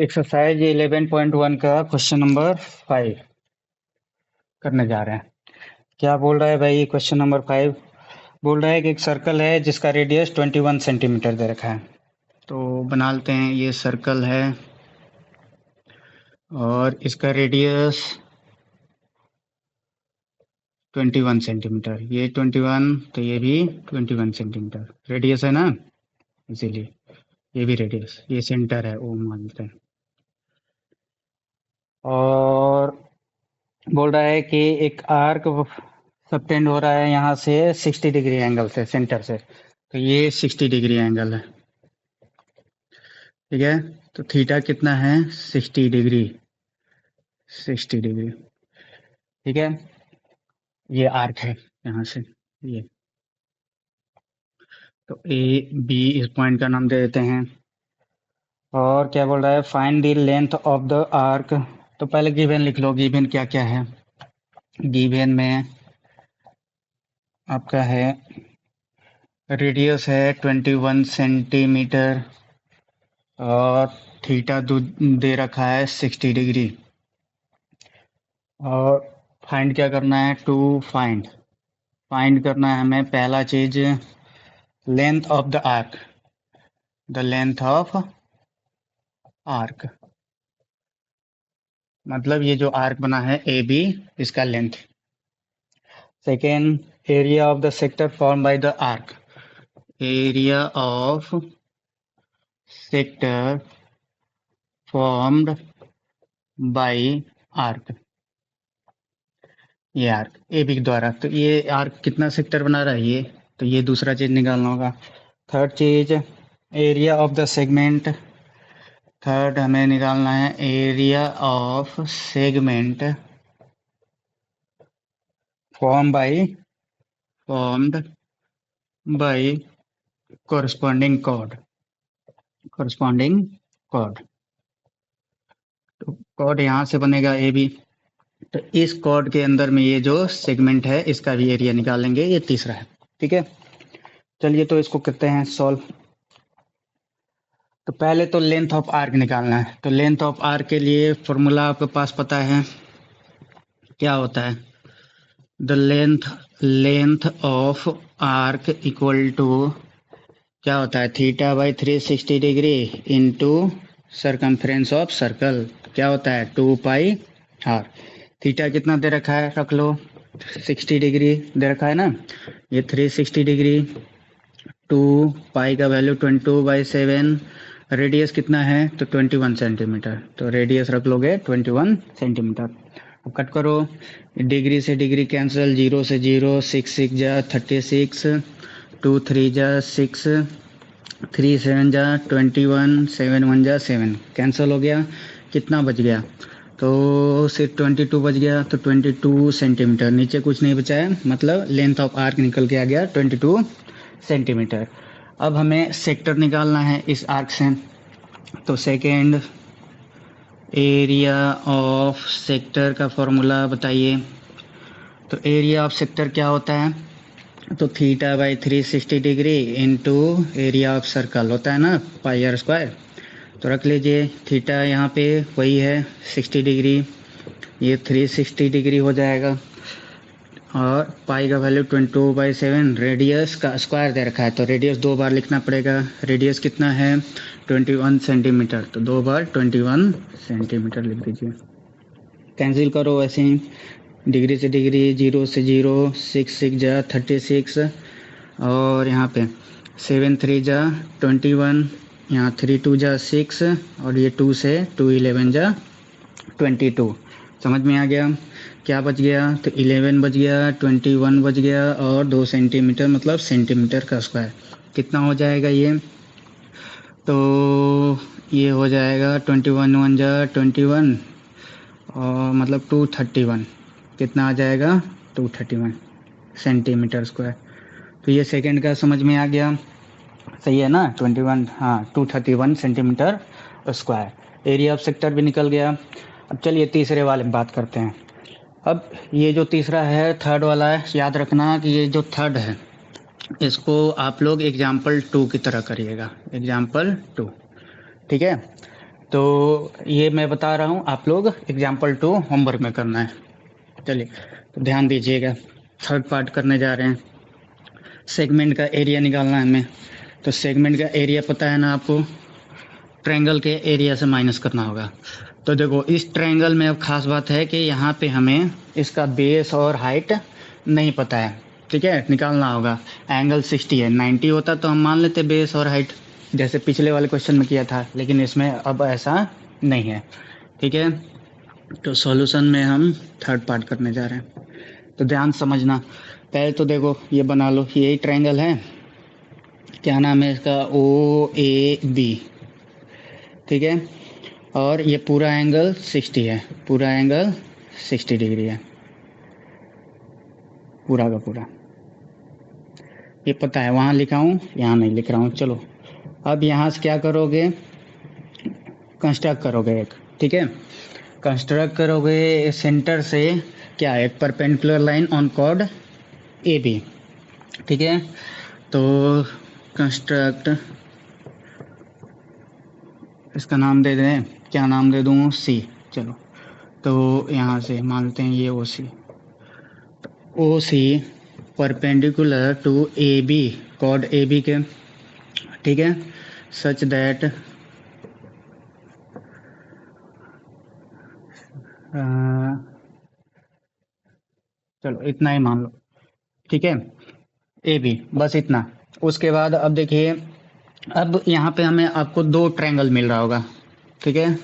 Exercise 11.1 का question number 5 करने जा रहे हैं। क्या बोल रहा है भाई? क्वेश्चन नंबर 5 बोल रहा है कि एक सर्कल है जिसका रेडियस 21 सेंटीमीटर दे रखा है। तो बना लेते हैं, ये सर्कल है और इसका रेडियस 21 सेंटीमीटर, ये 21 तो ये भी 21 सेंटीमीटर रेडियस है ना, इसीलिए ये भी रेडियस, ये सेंटर है वो मानते हैं। और बोल रहा है कि एक आर्क सबटेंड हो रहा है यहाँ से 60 डिग्री एंगल से, सेंटर से। तो ये 60 डिग्री एंगल है, ठीक है। तो थीटा कितना है? 60 डिग्री, 60 डिग्री, ठीक है। ये आर्क है यहाँ से, ये। तो ए बी इस पॉइंट का नाम दे देते हैं। और क्या बोल रहा है? Find the length of the arc. तो पहले गिवन लिख लो, गिवन क्या क्या है। गिवन में आपका है रेडियस है 21 सेंटीमीटर और थीटा दे रखा है 60 डिग्री। और फाइंड क्या करना है? टू फाइंड करना है हमें पहला चीज length of the arc, the length of arc, मतलब ये जो आर्क बना है ए बी, इसका length. Second, area of the sector form by the arc, area of sector formed by arc, ये आर्क ए बी के द्वारा। तो ये आर्क कितना सेक्टर बना रहा है ये, तो ये दूसरा चीज निकालना होगा। थर्ड चीज area of the segment, third हमें निकालना है area of segment formed by corresponding chord, तो कॉर्ड यहाँ से बनेगा ए बी। तो इस कॉर्ड के अंदर में ये जो सेगमेंट है इसका भी एरिया निकालेंगे, ये तीसरा है, ठीक है। चलिए तो इसको करते हैं सॉल्व। तो पहले तो लेंथ ऑफ आर्क निकालना है। तो लेंथ ऑफ आर्क के लिए फॉर्मूला आपके पास पता है, क्या होता है? The length of arc equal to क्या होता है? Theta by 360 degree into circumference of circle, क्या होता है? 2 पाई आर। थीटा कितना दे रखा है? रख लो 60 डिग्री दे रखा है ना, ये 360 डिग्री, 2 पाई का वैल्यू 22/7, रेडियस कितना है? तो 21 सेंटीमीटर, तो रेडियस रख लोगे 21 सेंटीमीटर। अब कट करो, डिग्री से डिग्री कैंसिल, 0 से 0, 6 6 जा 36, 2 3 जा 6, 3 7 जा 21, 7 1 जा 7, कैंसिल हो गया। कितना बच गया? तो सिर्फ 22 बच गया, तो 22 सेंटीमीटर, नीचे कुछ नहीं बचा है, मतलब लेंथ ऑफ आर्क निकल के आ गया 22 सेंटीमीटर। अब हमें सेक्टर निकालना है इस आर्क से। तो सेकेंड एरिया ऑफ सेक्टर का फॉर्मूला बताइए। तो एरिया ऑफ सेक्टर क्या होता है? तो theta by 360 degree into area of circle होता है ना, पाई आर स्क्वायर। तो रख लीजिए थीटा यहाँ पे वही है 60 डिग्री, ये 360 डिग्री हो जाएगा, और पाई का वैल्यू 22/7, रेडियस का स्क्वायर दे रखा है तो रेडियस 2 बार लिखना पड़ेगा। रेडियस कितना है? 21 सेंटीमीटर, तो 2 बार 21 सेंटीमीटर लिख दीजिए। कैंसिल करो वैसे ही, डिग्री से डिग्री, 0 से 0, 6 6 जा 36, और यहाँ पे 7 3 जा 21, यहाँ 3 2 जा 6, और ये 2 से 2 11 जा 22। समझ में आ गया? क्या बच गया? तो 11 बच गया, 21 बच गया, और 2 सेंटीमीटर, मतलब सेंटीमीटर का स्क्वायर। कितना हो जाएगा ये? तो ये हो जाएगा 21 1 जा 21, और मतलब 231, कितना आ जाएगा? 231 सेंटीमीटर स्क्वायर। तो ये सेकंड का समझ में आ गया, सही है ना? 21, हाँ 231 centimetre square. Area of sector भी निकल गया। अब चलिए तीसरे वाले में बात करते हैं। अब ये जो तीसरा है, थर्ड वाला है, याद रखना कि ये जो थर्ड है इसको आप लोग एग्जाम्पल 2 की तरह करिएगा, एग्जाम्पल 2, ठीक है। तो ये मैं बता रहा हूँ, आप लोग एग्जाम्पल 2 होमवर्क में करना है। चलिए तो ध्यान दीजिएगा, थर्ड पार्ट करने जा रहे हैं। सेगमेंट का एरिया निकालना है हमें। तो सेगमेंट का एरिया पता है ना आपको, ट्रायंगल के एरिया से माइनस करना होगा। तो देखो इस ट्रायंगल में अब खास बात है कि यहाँ पे हमें इसका बेस और हाइट नहीं पता है, ठीक है, निकालना होगा। एंगल 60 है, 90 होता तो हम मान लेते बेस और हाइट, जैसे पिछले वाले क्वेश्चन में किया था, लेकिन इसमें अब ऐसा नहीं है, ठीक है। तो सॉल्यूशन में हम थर्ड पार्ट करने जा रहे हैं, तो ध्यान समझना। पहले तो देखो ये बना लो, यही ट्रायंगल है, क्या नाम है इसका, OAB, ठीक है। और ये पूरा एंगल 60 है, पूरा एंगल 60 डिग्री है, पूरा का पूरा। ये पता है, वहाँ लिखा हूँ, यहाँ नहीं लिख रहा हूँ। चलो अब यहाँ से क्या करोगे, कंस्ट्रक्ट करोगे एक, ठीक है, कंस्ट्रक्ट करोगे सेंटर से क्या, एक perpendicular line on chord AB, ठीक है। तो कंस्ट्रक्ट, इसका नाम दे दें, क्या नाम दे दूँ, C। चलो तो यहाँ से मानते हैं ये OC perpendicular to AB, chord AB के, ठीक है, सच दैट चलो इतना ही मान लो, ठीक है, AB, बस इतना। उसके बाद अब देखिए, अब यहाँ पे हमें आपको दो ट्रायंगल मिल रहा होगा, ठीक है।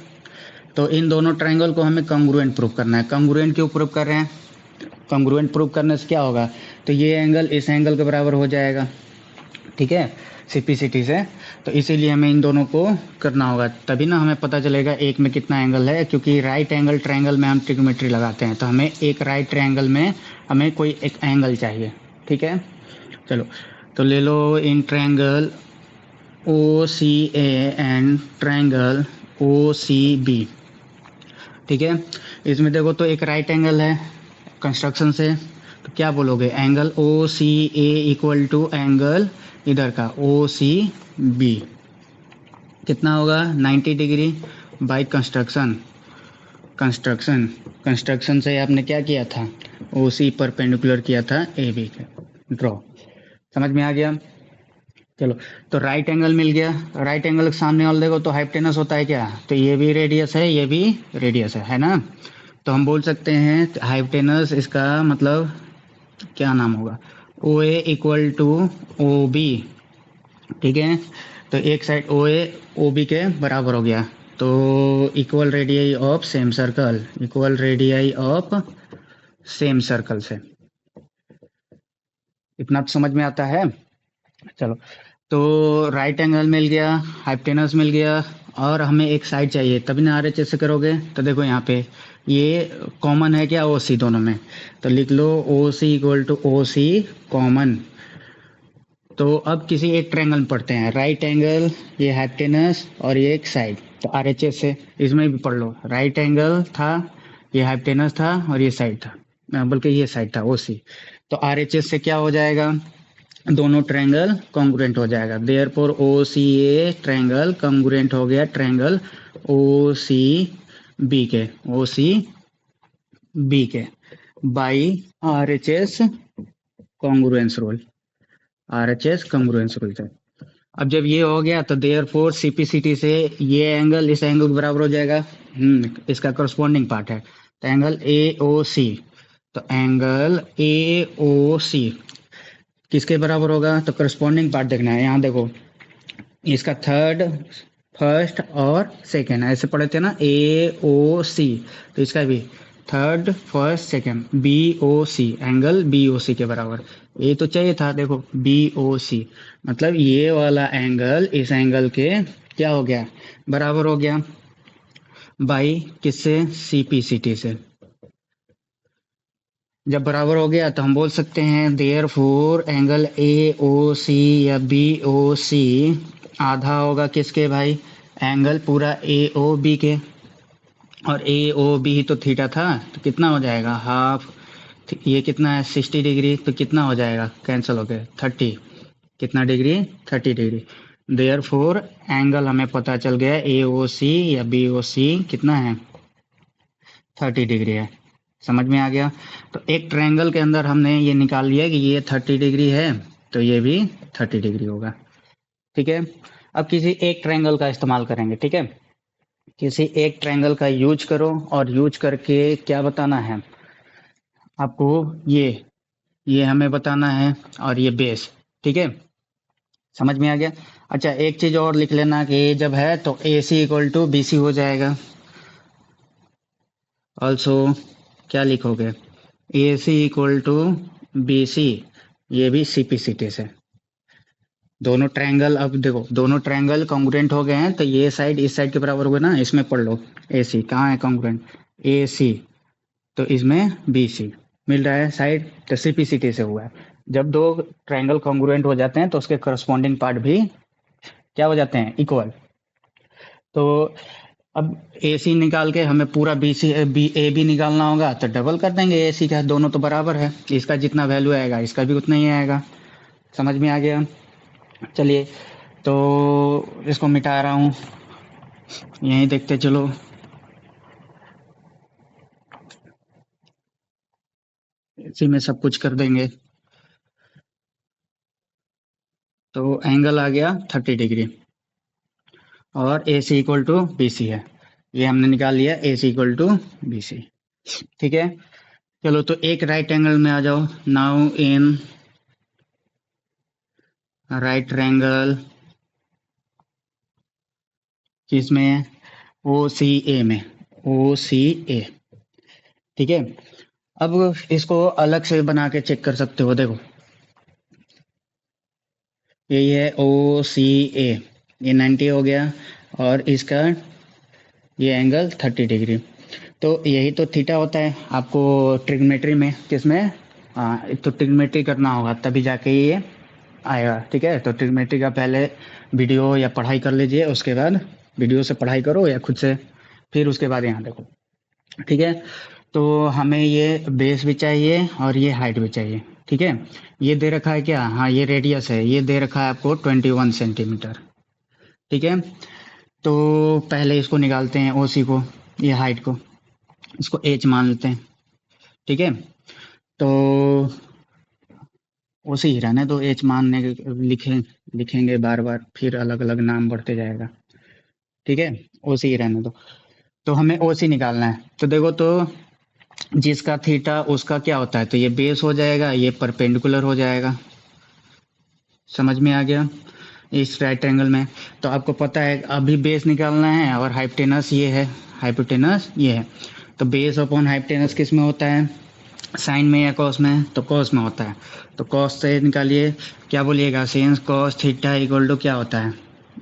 तो इन दोनों ट्रायंगल को हमें कॉन्ग्रुएंट प्रूव करना है। कॉन्ग्रुएंट क्यों प्रूव कर रहे हैं, कॉन्ग्रुएंट प्रूव करने से क्या होगा, तो ये एंगल इस एंगल के बराबर हो जाएगा, ठीक है, CPCT से। तो इसीलिए हमें इन दोनों को करना होगा, तभी ना हमें पता चलेगा एक में कितना एंगल है, क्योंकि राइट एंगल ट्रायंगल में हम ट्रिग्नोमेट्री लगाते हैं, तो हमें एक राइट ट्रायंगल में हमें कोई एक एंगल चाहिए, ठीक है। चलो तो ले लो इन triangle OCA and triangle OCB, ठीक है। इसमें देखो तो एक राइट एंगल है कंस्ट्रक्शन से, तो क्या बोलोगे, angle OCA equal to angle इधर का OCB कितना होगा, 90 डिग्री बाय कंस्ट्रक्शन। कंस्ट्रक्शन से आपने क्या किया था, OC परपेंडिकुलर किया था AB के, ड्रॉ, समझ में आ गया। चलो तो राइट एंगल मिल गया, राइट एंगल के सामने वाला देखो तो हाइपोटेनस होता है क्या, तो ये भी रेडियस है, ये भी रेडियस है ना। तो हम बोल सकते हैं हाइपोटेनस, इसका मतलब क्या नाम होगा, OA इक्वल टू OB, ठीक है। तो एक साइड OA OB के बराबर हो गया, तो equal radii of same circle, equal radii of same circle से, इतना तो समझ में आता है। चलो तो राइट एंगल मिल गया, हाइपोटेनस मिल गया, और हमें एक साइड चाहिए, तभी ना RHS से करोगे। तो देखो यहाँ पे ये कॉमन है क्या, OC दोनों में, तो लिख लो OC equal to OC common. तो अब किसी एक ट्रायंगल में पढ़ते हैं, राइट एंगल, ये हाइपोटेनस और ये एक साइड, तो RHS से इसमें भी पढ़ लो, राइट एंगल था, ये हाइपोटेनस था और ये साइड था, बल्कि ये साइड था OC। तो RHS से क्या हो जाएगा, दोनों ट्रायंगल कॉन्ग्रुएंट हो जाएगा, देयरफॉर OCA ट्रायंगल कॉन्ग्रुएंट हो गया ट्रायंगल OCB के by RHS congruence rule, RHS congruence rule से। अब जब ये हो गया तो देयरफॉर CPCT से ये एंगल इस एंगल के बराबर हो जाएगा, इसका करस्पॉन्डिंग पार्ट है, तो एंगल AOC, तो एंगल AOC किसके बराबर होगा, तो करस्पॉन्डिंग पार्ट देखना है। यहाँ देखो इसका थर्ड, फर्स्ट और सेकेंड ऐसे पढ़े थे ना, AOC, तो इसका भी third first second BOC, angle BOC के बराबर, ये तो चाहिए था, देखो BOC मतलब ये वाला एंगल इस एंगल के क्या हो गया, बराबर हो गया, बाई किससे, CPCT से। जब बराबर हो गया तो हम बोल सकते हैं देयरफॉर एंगल AOC या BOC आधा होगा किसके भाई, एंगल पूरा AOB के, और AOB ही तो थीटा था, तो कितना हो जाएगा, हाफ, ये कितना है 60 डिग्री, तो कितना हो जाएगा, कैंसिल हो गया 30, कितना डिग्री, 30 डिग्री। देयरफॉर एंगल हमें पता चल गया ए ओ सी या बी ओ सी कितना है 30 डिग्री है। समझ में आ गया। तो एक ट्रायंगल के अंदर हमने ये निकाल लिया कि ये 30 डिग्री है तो ये भी 30 डिग्री होगा। ठीक है। अब किसी एक ट्रायंगल का इस्तेमाल करेंगे। ठीक है। किसी एक ट्रायंगल का यूज करो और यूज करके क्या बताना है आपको, ये हमें बताना है और ये बेस। ठीक है। समझ में आ गया। अच्छा एक चीज और लिख लेना कि जब है तो ए सी इक्वल टू बी सी हो जाएगा। ऑल्सो क्या लिखोगे ए सी इक्वल टू बी सी, ये भी सी पी सी टी से। दोनों ट्रायंगल अब देखो दोनों ट्रायंगल कॉन्ग्रुएंट हो गए हैं तो ये साइड इस साइड के बराबर होगा ना। इसमें पढ़ लो ए सी कहाँ है कॉन्ग्रुएंट ए सी, तो इसमें बी सी मिल रहा है साइड, तो सी पी सी टी से हुआ है। जब दो ट्रायंगल कॉन्ग्रुएंट हो जाते हैं तो उसके करस्पॉन्डिंग पार्ट भी क्या हो जाते हैं इक्वल। तो अब ए सी निकाल के हमें पूरा बी सी बी ए भी निकालना होगा तो डबल कर देंगे ए सी का, दोनों तो बराबर है, इसका जितना वैल्यू आएगा इसका भी उतना ही आएगा। समझ में आ गया। चलिए तो इसको मिटा रहा हूँ, यहीं देखते चलो। इसी में सब कुछ कर देंगे। तो एंगल आ गया 30 डिग्री और ए सी इक्वल टू बी सी है, ये हमने निकाल लिया ए सी इक्वल टू बी सी। ठीक है। चलो तो एक राइट एंगल में आ जाओ। नाउ इन राइट ट्रायंगल किसमें ओ सी ए में, ओ सी ए। ठीक है। अब इसको अलग से बना के चेक कर सकते हो। देखो यही है ओ सी ए, ये 90 हो गया और इसका ये एंगल 30 डिग्री। तो यही तो थीटा होता है आपको ट्रिग्नोमेट्री में, किसमें तो ट्रिग्नोमेट्री करना होगा तभी जाके ये आएगा। ठीक है। तो ट्रिग्नोमेट्री का पहले वीडियो या पढ़ाई कर लीजिए, उसके बाद वीडियो से पढ़ाई करो या खुद से, फिर उसके बाद यहाँ देखो। ठीक है। तो हमें ये बेस भी चाहिए और ये हाइट भी चाहिए। ठीक है। ये दे रखा है क्या, हाँ ये रेडियस है, ये दे रखा है आपको 21 सेंटीमीटर। ठीक है। तो पहले इसको निकालते हैं ओ सी को, ये हाइट को, इसको एच मान लेते हैं। ठीक है। तो ओ सी ही रहने दो, एच मानने लिखेंगे बार बार, फिर अलग अलग नाम बढ़ते जाएगा। ठीक है। ओ सी ही रहने दो। तो हमें ओ सी निकालना है। तो देखो तो जिसका थीटा उसका क्या होता है, तो ये बेस हो जाएगा, ये परपेंडिकुलर हो जाएगा। समझ में आ गया। इस राइट एंगल में तो आपको पता है अभी बेस निकालना है और हाइपोटेनस ये है, हाइपोटेनस ये है। तो बेस अपॉन हाइपोटेनस किस में होता है, साइन में या कॉस में, तो कॉस में होता है। तो कॉस से निकालिए, क्या बोलिएगा since cos theta equal to क्या होता है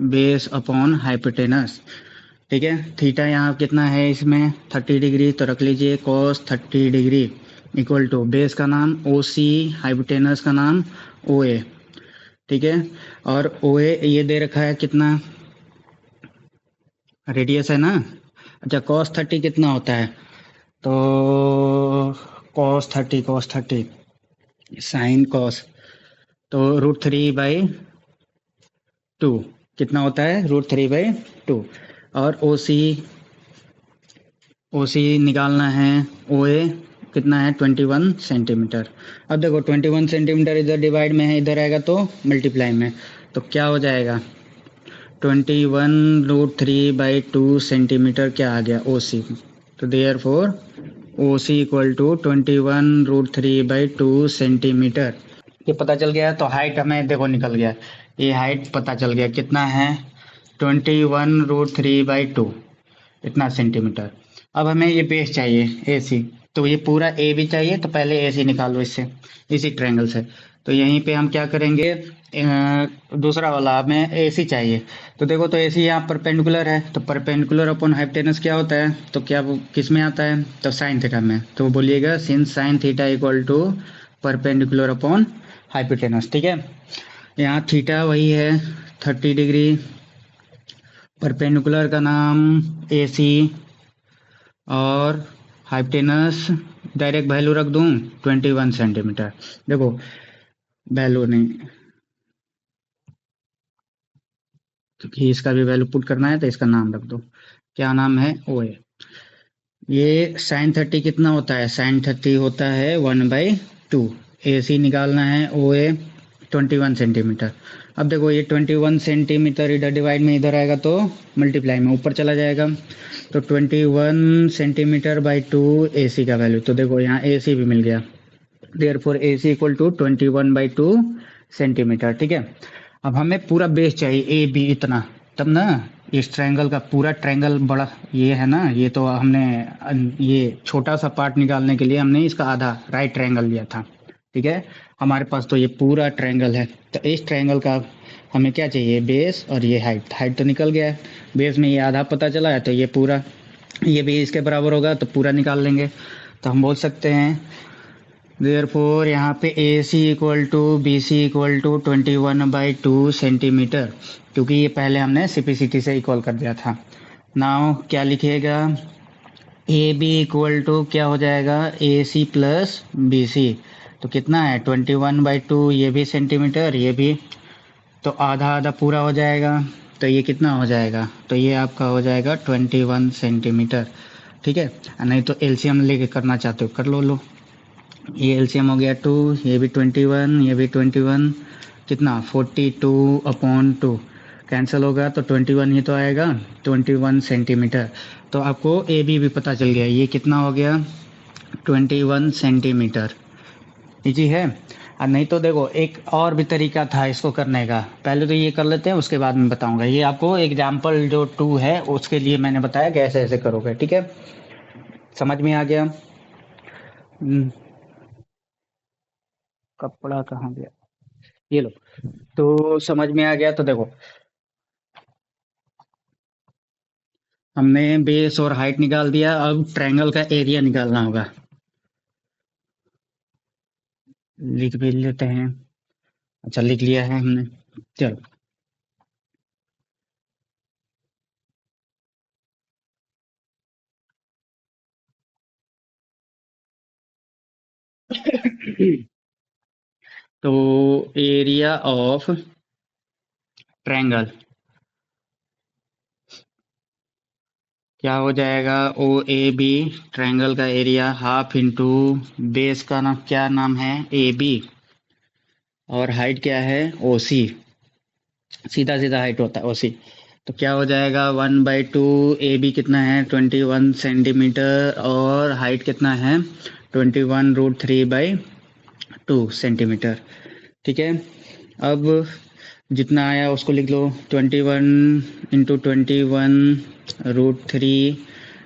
बेस अपॉन हाइपोटेनस। ठीक है। थीटा यहाँ कितना है इसमें 30 डिग्री, तो रख लीजिए cos 30 degree equal to base का नाम ओ सी, हाइपोटेनस का नाम ओ ए। ठीक है। और ओ ए ये दे रखा है कितना, रेडियस है ना। अच्छा कॉस 30 कितना होता है, तो कॉस 30 साइन कॉस, तो √3/2 कितना होता है √3/2। और ओ सी निकालना है, ओ ए कितना है 21 सेंटीमीटर। अब देखो 21 सेंटीमीटर इधर डिवाइड में है, इधर आएगा तो मल्टीप्लाई में, तो क्या हो जाएगा 21√3/2 सेंटीमीटर क्या आ गया ओ सी। तो therefore O C equal to 21√3/2 centimetre. ये पता चल गया। तो हाइट हमें देखो निकल गया, ये हाइट पता चल गया कितना है 21√3/2 इतना सेंटीमीटर। अब हमें ये बेस चाहिए ए सी, तो ये पूरा ए भी चाहिए, तो पहले ए सी निकालो इससे, इसी ट्रायंगल से। तो यहीं पे हम क्या करेंगे दूसरा वाला हमें ए सी चाहिए। तो देखो तो ए सी यहाँ परपेंडिकुलर है, तो परपेंडिकुलर अपॉन हाइपोटेनस क्या होता है, तो क्या वो किस में आता है, तो साइन थीटा में। तो बोलिएगा since sine theta equal to perpendicular upon hypotenuse. ठीक है। यहाँ थीटा वही है 30 डिग्री, परपेंडिकुलर का नाम ए सी और हाइपोटेनस डायरेक्ट वैल्यू रख दूं 21 सेंटीमीटर। देखो वैल्यू नहीं, क्योंकि इसका भी वैल्यू पुट करना है तो इसका नाम रख दो, क्या नाम है, ओ ए। ये साइन 30 कितना होता है, साइन 30 होता है 1/2। ए सी निकालना है, ओ ए 21 सेंटीमीटर। अब देखो ये 21 सेंटीमीटर इधर डिवाइड में इधर आएगा तो मल्टीप्लाई में ऊपर चला जाएगा, तो 21 सेंटीमीटर बाई 2 ए सी का वैल्यू, तो देखो यहाँ ए सी भी मिल गया, therefore A C equal to 21/2 centimetre. ठीक है, अब हमें पूरा बेस चाहिए ए बी इतना, तब ना इस ट्रायंगल का पूरा ट्रायंगल बड़ा ये है ना, ये तो हमने ये छोटा सा पार्ट निकालने के लिए हमने इसका आधा राइट ट्रायंगल लिया था। ठीक है, हमारे पास तो ये पूरा ट्रायंगल है, तो इस ट्रायंगल का हमें क्या चाहिए, बेस और ये हाइट। हाइट तो निकल गया है, बेस में ये आधा पता चला है, तो ये पूरा, ये भी इसके बराबर होगा तो पूरा निकाल लेंगे। तो हम बोल सकते हैं देयरफॉर यहाँ पे A C equal to B C equal to 21/2 centimetre, क्योंकि ये पहले हमने सीपीसीटी से इक्वल कर दिया था। नाउ क्या लिखिएगा, ए बी इक्वल टू क्या हो जाएगा, ए सी प्लस बी सी, तो कितना है 21/2, ये भी सेंटीमीटर ये भी, तो आधा आधा पूरा हो जाएगा, तो ये कितना हो जाएगा, तो ये आपका हो जाएगा 21 सेंटीमीटर। ठीक है, नहीं तो एलसीएम लेके करना चाहते हो कर लो, ये एलसीएम हो गया 2, ये भी 21, ये भी 21, कितना 42/2, कैंसिल होगा तो 21 ही तो आएगा, 21 सेंटीमीटर। तो आपको ए बी भी पता चल गया, ये कितना हो गया 21 सेंटीमीटर। इजी है। और नहीं तो देखो एक और भी तरीका था इसको करने का, पहले तो ये कर लेते हैं उसके बाद में बताऊंगा। ये आपको एग्जाम्पल जो 2 है उसके लिए मैंने बताया कि ऐसे ऐसे करोगे। ठीक है, समझ में आ गया। कपड़ा कहाँ गया, ये लो, तो समझ में आ गया। तो देखो हमने बेस और हाइट निकाल दिया, अब ट्रायंगल का एरिया निकालना होगा। लिख भी लेते हैं, अच्छा लिख लिया है हमने, चलो तो एरिया ऑफ ट्रायंगल क्या हो जाएगा, ओ ए बी, ट्रायंगल का एरिया हाफ इंटू बेस का नाम क्या नाम है, ए बी, और हाइट क्या है, ओ सी, सीधा सीधा हाइट होता है ओ सी। तो क्या हो जाएगा 1/2, ए बी कितना है 21 सेंटीमीटर, और हाइट कितना है 21√3/2 सेंटीमीटर। ठीक है, अब जितना आया उसको लिख लो, 21 × 21√3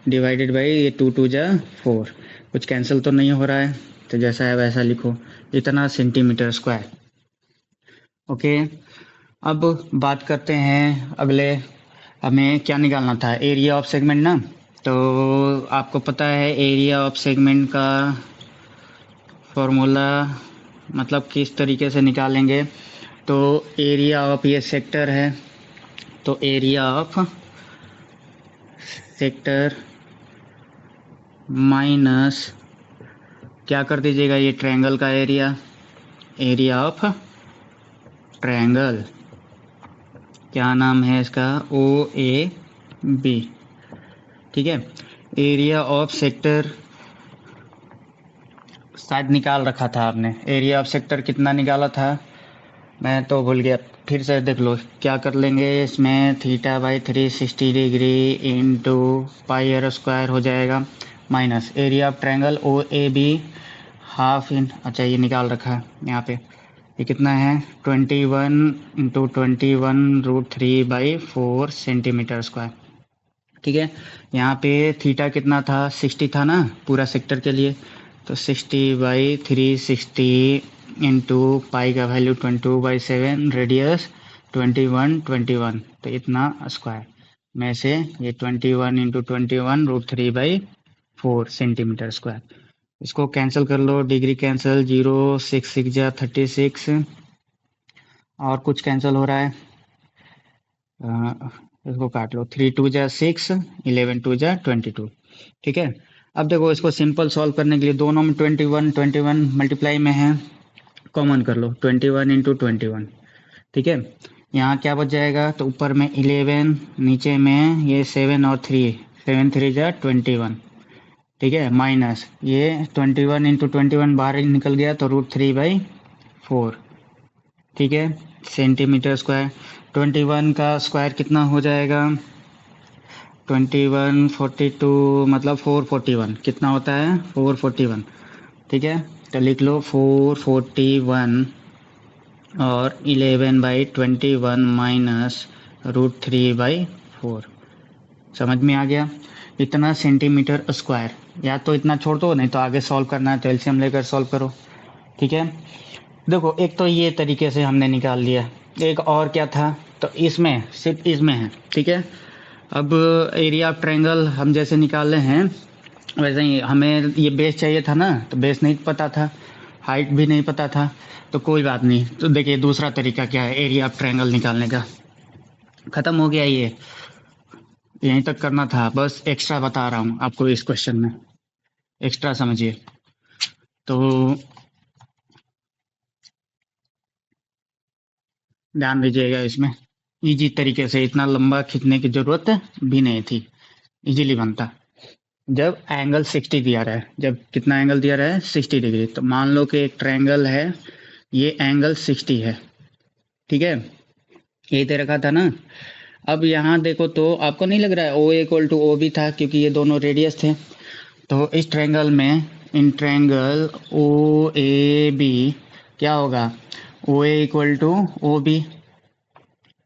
डिवाइडेड बाई ये 2×2 = 4, कुछ कैंसिल तो नहीं हो रहा है, तो जैसा है वैसा लिखो, इतना सेंटीमीटर स्क्वायर। ओके, अब बात करते हैं अगले, हमें क्या निकालना था, एरिया ऑफ सेगमेंट ना। तो आपको पता है एरिया ऑफ सेगमेंट का फॉर्मूला मतलब किस तरीके से निकालेंगे, तो एरिया ऑफ ये सेक्टर है, तो एरिया ऑफ सेक्टर माइनस क्या कर दीजिएगा, ये ट्रायंगल का एरिया, एरिया ऑफ ट्रायंगल, क्या नाम है इसका, ओ ए बी। ठीक है, एरिया ऑफ सेक्टर शायद निकाल रखा था आपने, एरिया ऑफ सेक्टर कितना निकाला था, मैं तो भूल गया, फिर से देख लो। क्या कर लेंगे इसमें, θ/360 डिग्री इंटू πr² हो जाएगा, minus area of triangle O A B half in, अच्छा ये निकाल रखा है यहाँ पे, ये कितना है 21 × 21√3/4 सेंटीमीटर स्क्वायर। ठीक है, यहाँ पे थीटा कितना था 60 था ना पूरा सेक्टर के लिए, तो 60/360 इंटू पाई का वैल्यू 22/7, रेडियस 21 तो इतना स्क्वायर में से ये 21 × 21√3/4 सेंटीमीटर स्क्वायर। इसको कैंसिल कर लो, डिग्री कैंसिल, 0 6 6 जा 36, और कुछ कैंसिल हो रहा है, इसको काट लो, 3 2 जा 6, 11 2 जा 22। ठीक है, अब देखो इसको सिंपल सॉल्व करने के लिए दोनों में 21 मल्टीप्लाई में है, कॉमन कर लो 21 × 21। ठीक है, यहाँ क्या बच जाएगा, तो ऊपर में 11, नीचे में ये 7 और 3, 7 3 जा 21, ठीक है, माइनस ये 21 इंटू 21 बाहर ही निकल गया तो √3/4, ठीक है, सेंटीमीटर स्क्वायर। 21 का स्क्वायर कितना हो जाएगा, 21 42 मतलब 441, कितना होता है 441, ठीक है। तो लिख लो 441 और 11/21 माइनस √3/4, समझ में आ गया। इतना सेंटीमीटर स्क्वायर, या तो इतना छोड़ दो, नहीं तो आगे सॉल्व करना है तो एलसीएम लेकर सॉल्व करो, ठीक है। देखो एक तो ये तरीके से हमने निकाल लिया, एक और क्या था, तो इसमें सिर्फ इसमें है, ठीक है। अब एरिया ऑफ ट्रायंगल हम जैसे निकाल रहे हैं वैसे ही हमें ये बेस चाहिए था ना, तो बेस नहीं पता था, हाइट भी नहीं पता था, तो कोई बात नहीं। तो देखिए दूसरा तरीका क्या है एरिया ऑफ ट्रायंगल निकालने का, ख़त्म हो गया, ये यहीं तक करना था, बस एक्स्ट्रा बता रहा हूँ आपको इस क्वेश्चन में, एक्स्ट्रा समझिए। तो ध्यान दीजिएगा इसमें, इजी तरीके से, इतना लंबा खींचने की ज़रूरत भी नहीं थी, इजीली बनता। जब एंगल 60 दिया रहा है, जब कितना एंगल दिया रहा है 60 डिग्री, तो मान लो कि एक ट्रायंगल है, ये एंगल 60 है, ठीक है, ये दे रखा था ना। अब यहाँ देखो तो आपको नहीं लग रहा है O equal to O B था, क्योंकि ये दोनों रेडियस थे। तो इस ट्रायंगल में, in triangle O A B क्या होगा, O A equal to O B,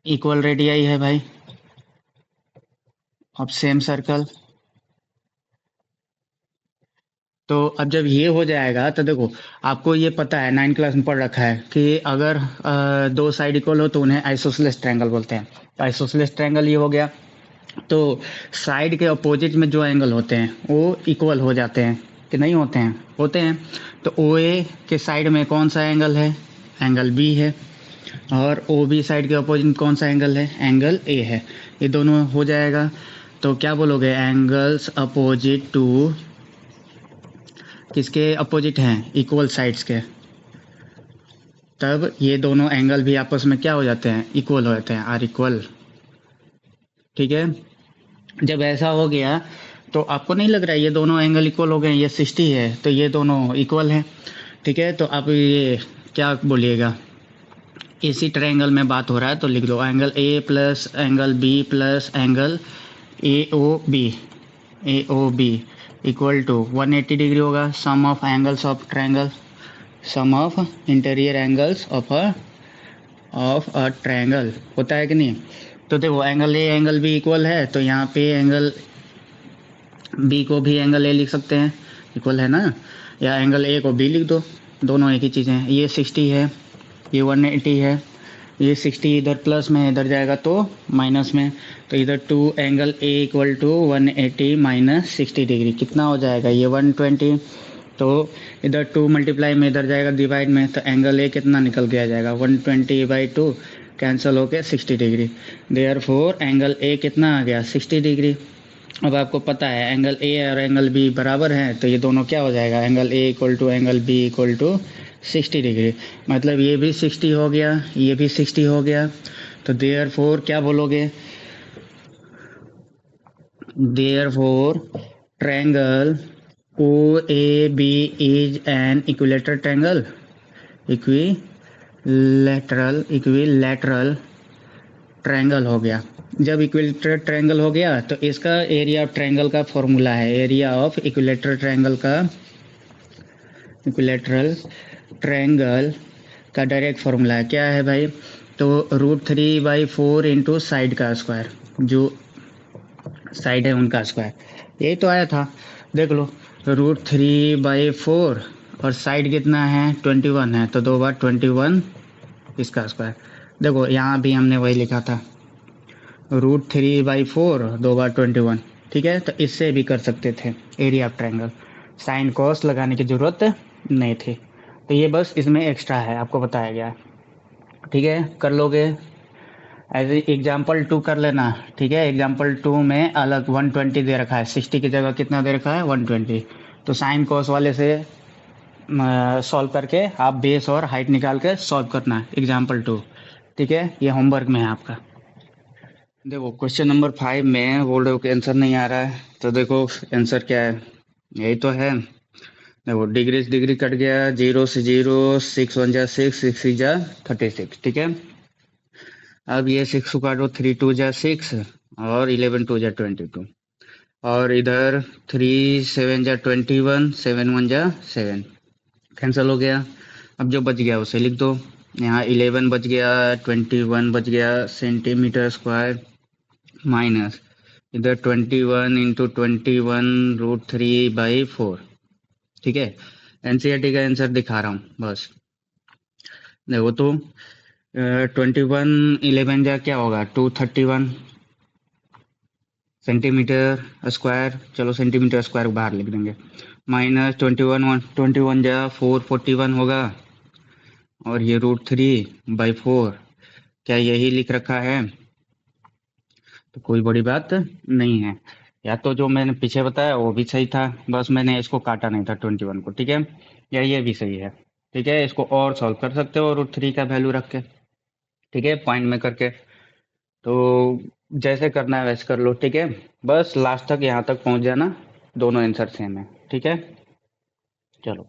equal radii है भाई ऑफ सेम सर्कल। तो अब जब ये हो जाएगा तो देखो आपको ये पता है, 9 क्लास में पढ़ रखा है कि अगर दो साइड इक्वल हो तो उन्हें आइसोसेलेस ट्रायंगल बोलते हैं। आइसोसेलेस ट्रायंगल ये हो गया, तो साइड के अपोजिट में जो एंगल होते हैं वो इक्वल हो जाते हैं कि नहीं होते हैं, होते हैं। तो ओ ए के साइड में कौन सा एंगल है, एंगल बी है, और ओ बी साइड के अपोजिट कौन सा एंगल है, एंगल ए है, ये दोनों हो जाएगा। तो क्या बोलोगे, एंगल्स अपोजिट टू, किसके अपोजिट हैं, इक्वल साइड्स के, तब ये दोनों एंगल भी आपस में क्या हो जाते हैं, इक्वल हो जाते हैं, आर इक्वल, ठीक है। जब ऐसा हो गया तो आपको नहीं लग रहा है ये दोनों एंगल इक्वल हो गए, ये 60 है तो ये दोनों इक्वल हैं, ठीक है। तो आप ये क्या बोलिएगा, इसी ट्रायंगल में बात हो रहा है तो लिख दो angle A plus angle B plus angle A O B equal to 180 degree होगा, sum of angles of triangle, sum of interior angles of a triangle, होता है कि नहीं। तो देखो angle A angle B equal है, तो यहाँ पे एंगल बी को भी एंगल ए लिख सकते हैं, इक्वल है ना, या एंगल ए को बी लिख दो, दोनों एक ही चीज़ें हैं। ये 60 है, ये 180 है, ये 60 इधर प्लस में, इधर जाएगा तो माइनस में, तो इधर two angle A equal to 180 minus 60 degree कितना हो जाएगा, ये 120। तो इधर 2 मल्टीप्लाई में इधर जाएगा डिवाइड में, तो एंगल ए कितना निकल के आ जाएगा 120/2, कैंसिल होके 60 डिग्री। देयरफॉर एंगल ए कितना आ गया 60 डिग्री। अब आपको पता है एंगल ए और एंगल बी बराबर हैं, तो ये दोनों क्या हो जाएगा, angle A equal to angle B equal to 60 degree, मतलब ये भी 60 हो गया, ये भी 60 हो गया। तो देयरफॉर क्या बोलोगे, therefore triangle O A B is an equilateral triangle, equilateral triangle हो गया। जब इक्विलेटरल ट्रायंगल हो गया तो इसका एरिया ऑफ ट्रायंगल का फॉर्मूला है, एरिया ऑफ इक्विलेटरल ट्रायंगल का डायरेक्ट फॉर्मूला है, क्या है भाई, तो √3/4 इंटू साइड का स्क्वायर, जो साइड है उनका स्क्वायर, यही तो आया था, देख लो √3/4 और साइड कितना है 21 है, तो 2 बार 21 इसका स्क्वायर। देखो यहाँ भी हमने वही लिखा था, √3/4 2 बार 21, ठीक है। तो इससे भी कर सकते थे area of triangle, sine cos लगाने की ज़रूरत नहीं थी। तो ये बस इसमें एक्स्ट्रा है, आपको बताया गया है, ठीक है, कर लोगे। ऐसे एग्जाम्पल 2 कर लेना, ठीक है। एग्जाम्पल 2 में अलग 120 दे रखा है, 60 की जगह कितना दे रखा है 120, तो साइन कॉस वाले से सॉल्व करके आप बेस और हाइट निकाल के सॉल्व करना है एग्जाम्पल 2, ठीक है, ये होमवर्क में है आपका। देखो क्वेश्चन नंबर 5 में बोल रहे हो कि आंसर नहीं आ रहा है, तो देखो आंसर क्या है, यही तो है। देखो डिग्री से डिग्री कट गया, 0 से 0, 6 1 जा 6, 6 3 जा 36, ठीक है। अब ये 6 को काटो, 3 2 जा 6 और 11 2 जा 22, और इधर 3 7 जा 21, 7 1 जा 7, कैंसिल हो गया। अब जो बच गया उसे लिख दो। यहाँ 11 बच गया, 21 बच गया सेंटीमीटर स्क्वायर, माइनस इधर 21 इंटू 21√3/4, ठीक है। एनसीईआरटी का आंसर दिखा रहा हूँ बस। देखो तो 21 11 जा क्या होगा, 231 सेंटीमीटर स्क्वायर, चलो सेंटीमीटर स्क्वायर को बाहर लिख देंगे, माइनस 21 जा 441 होगा, और ये √3/4, क्या यही लिख रखा है, तो कोई बड़ी बात नहीं है। या तो जो मैंने पीछे बताया वो भी सही था, बस मैंने इसको काटा नहीं था 21 को, ठीक है। या ये भी सही है, ठीक है। इसको और सॉल्व कर सकते हो √3 का वैल्यू रख के, ठीक है, पॉइंट में करके। तो जैसे करना है वैसे कर लो, ठीक है। बस लास्ट तक यहाँ तक पहुँच जाना, दोनों आंसर सेम है, ठीक है। चलो।